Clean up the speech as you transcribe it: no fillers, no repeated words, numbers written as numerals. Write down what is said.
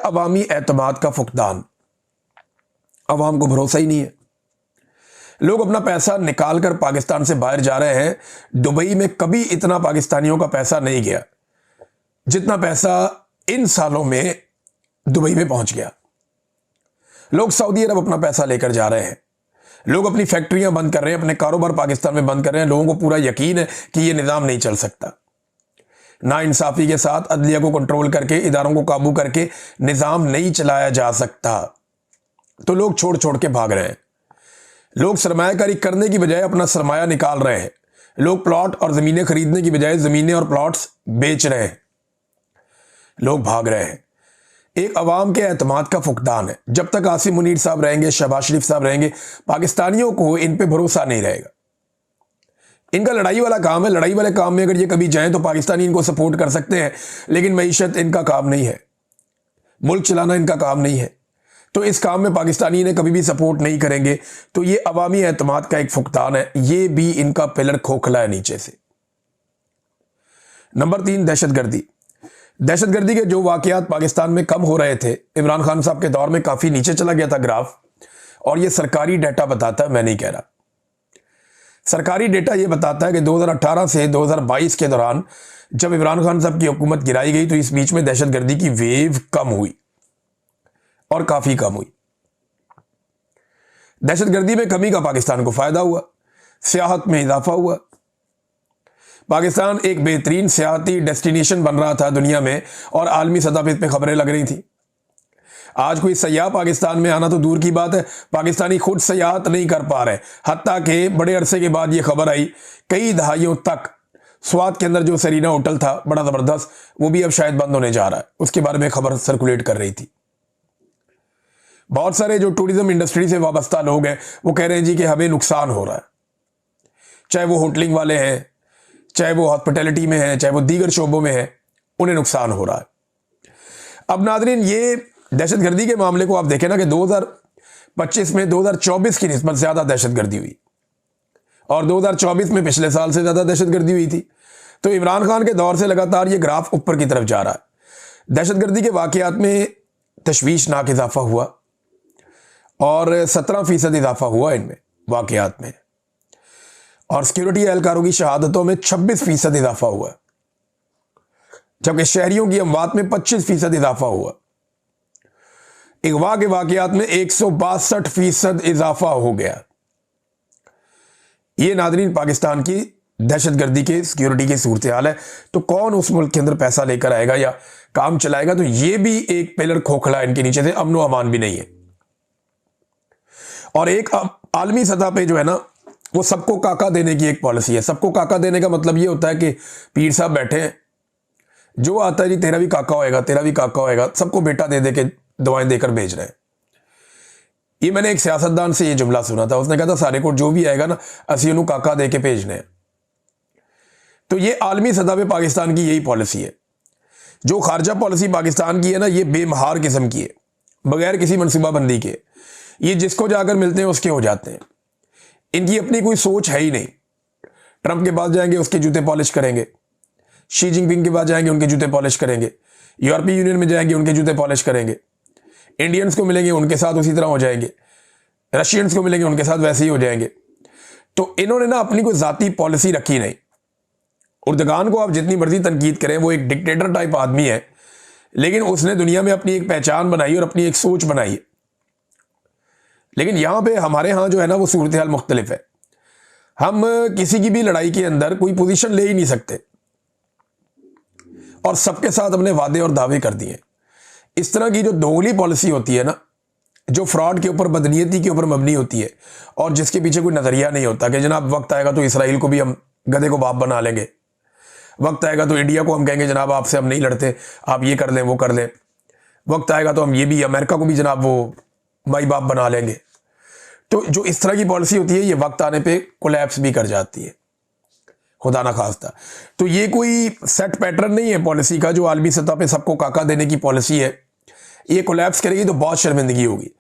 अवामी एतमाद का फुकदान, अवाम को भरोसा ही नहीं है। लोग अपना पैसा निकाल कर पाकिस्तान से बाहर जा रहे हैं। दुबई में कभी इतना पाकिस्तानियों का पैसा नहीं गया जितना पैसा इन सालों में दुबई में पहुंच गया। लोग सऊदी अरब अपना पैसा लेकर जा रहे हैं, लोग अपनी फैक्ट्रियां बंद कर रहे हैं, अपने कारोबार पाकिस्तान में बंद कर रहे हैं। लोगों को पूरा यकीन है कि यह निजाम नहीं चल सकता। नाइंसाफी के साथ अदलिया को कंट्रोल करके, इदारों को काबू करके निजाम नहीं चलाया जा सकता, तो लोग छोड़ छोड़ के भाग रहे हैं। लोग सरमायाकारी करने की बजाय अपना सरमाया निकाल रहे हैं। लोग प्लॉट और जमीनें खरीदने की बजाय जमीनें और प्लॉट्स बेच रहे हैं। लोग भाग रहे हैं। एक अवाम के एतमाद का फुकदान है। जब तक आसिम मुनीर साहब रहेंगे, शहबाज शरीफ साहब रहेंगे, पाकिस्तानियों को इन पे भरोसा नहीं रहेगा। इनका लड़ाई वाला काम है। लड़ाई वाले काम में अगर ये कभी जाएं तो पाकिस्तानी इनको सपोर्ट कर सकते हैं, लेकिन मईशत इनका काम नहीं है, मुल्क चलाना इनका काम नहीं है। तो इस काम में पाकिस्तानी इन्हें कभी भी सपोर्ट नहीं करेंगे। तो ये अवामी एतमाद का एक फुकदान है। ये भी इनका पिलर खोखला है नीचे से। नंबर 3, दहशतगर्दी। दहशतगर्दी के जो वाकयात पाकिस्तान में कम हो रहे थे, इमरान खान साहब के दौर में काफी नीचे चला गया था ग्राफ, और ये सरकारी डेटा बताता है, मैं नहीं कह रहा। सरकारी डेटा यह बताता है कि 2018 से 2022 के दौरान जब इमरान खान साहब की हुकूमत गिराई गई तो इस बीच में दहशतगर्दी की वेव कम हुई, और काफी कम हुई। दहशतगर्दी में कमी का पाकिस्तान को फायदा हुआ, सियाहत में इजाफा हुआ। पाकिस्तान एक बेहतरीन सियाहती डेस्टिनेशन बन रहा था दुनिया में, और आलमी सतह पर इस पे खबरें लग रही थी। आज कोई सयाह पाकिस्तान में आना तो दूर की बात है, पाकिस्तानी खुद सयाहत नहीं कर पा रहे। हत्ता के बड़े अरसे के बाद यह खबर आई, कई दहाइयों तक स्वात के अंदर जो सरीना होटल था बड़ा जबरदस्त, वो भी अब शायद बंद होने जा रहा है। उसके बारे में खबर सर्कुलेट कर रही थी। बहुत सारे जो टूरिज्म इंडस्ट्री से वाबस्ता लोग हैं वो कह रहे हैं जी कि हमें नुकसान हो रहा है, चाहे वो होटलिंग वाले हैं, चाहे वो हॉस्पिटैलिटी में है, चाहे वो दीगर शोबों में है, उन्हें नुकसान हो रहा है। अब नाज़रीन, ये दहशतगर्दी के मामले को आप देखें ना कि 2025 में 2024 की निस्बत ज्यादा दहशतगर्दी हुई, और 2024 में पिछले साल से ज्यादा दहशतगर्दी हुई थी। तो इमरान खान के दौर से लगातार ये ग्राफ ऊपर की तरफ जा रहा है। दहशतगर्दी के वाकयात में तशवीशनाक इजाफा हुआ, और 17% इजाफा हुआ इनमें वाकयात में, और सिक्योरिटी एहलकारों की शहादतों में 26% इजाफा हुआ, जबकि शहरियों की अमवात में 25% इजाफा हुआ। अगवा के वाकयात में 162% इजाफा हो गया। यह नाज़रीन पाकिस्तान की दहशतगर्दी के सिक्योरिटी की सूरत हाल है। तो कौन उस मुल्क के अंदर पैसा लेकर आएगा या काम चलाएगा? तो यह भी एक पिलर खोखला है इनके नीचे से, अमन व अमान भी नहीं है। और एक आलमी सतह पे जो है ना, वो सबको काका देने की एक पॉलिसी है। सबको काका देने का मतलब ये होता है कि पीर साहब बैठे हैं, जो आता है जी तेरा भी काका होएगा, तेरा भी काका होएगा, सबको बेटा दे दे के दुआएं देकर भेज रहे हैं। ये मैंने एक सियासतदान से ये जुमला सुना था, उसने कहा था सारे को जो भी आएगा ना असी उन्होंने काका दे के भेजने हैं। तो ये आलमी सतह पे पाकिस्तान की यही पॉलिसी है। जो खारजा पॉलिसी पाकिस्तान की है ना, ये बेमहार किस्म की है, बगैर किसी मनसूबाबंदी के। ये जिसको जाकर मिलते हैं उसके हो जाते हैं। इनकी अपनी कोई सोच है ही नहीं। ट्रंप के पास जाएंगे उसके जूते पॉलिश करेंगे, शी जिनपिंग के पास जाएंगे उनके जूते पॉलिश करेंगे, यूरोपीय यूनियन में जाएंगे उनके जूते पॉलिश करेंगे, इंडियंस को मिलेंगे उनके साथ उसी तरह हो जाएंगे, रशियंस को मिलेंगे उनके साथ वैसे ही हो जाएंगे। तो इन्होंने ना अपनी कोई जाती पॉलिसी रखी नहीं। उर्दगान को आप जितनी मर्जी तनकीद करें, वो एक डिक्टेटर टाइप आदमी है, लेकिन उसने दुनिया में अपनी एक पहचान बनाई और अपनी एक सोच बनाई है। लेकिन यहां पे हमारे यहां जो है ना वो सूरत हाल मुख्तलिफ है। हम किसी की भी लड़ाई के अंदर कोई पोजीशन ले ही नहीं सकते, और सबके साथ अपने वादे और दावे कर दिए। इस तरह की जो दोगली पॉलिसी होती है ना, जो फ्रॉड के ऊपर, बदनीयती के ऊपर मबनी होती है, और जिसके पीछे कोई नजरिया नहीं होता कि जनाब वक्त आएगा तो इसराइल को भी हम गधे को बाप बना लेंगे, वक्त आएगा तो इंडिया को हम कहेंगे जनाब आपसे हम नहीं लड़ते, आप ये कर लें वो कर लें, वक्त आएगा तो हम ये भी अमेरिका को भी जनाब वो माई बाप बना लेंगे। तो जो इस तरह की पॉलिसी होती है, ये वक्त आने पे कोलैप्स भी कर जाती है, खुदा ना खास्ता। तो ये कोई सेट पैटर्न नहीं है पॉलिसी का, जो आलमी सतह पे सबको काका देने की पॉलिसी है। ये कोलैप्स करेगी तो बहुत शर्मिंदगी होगी।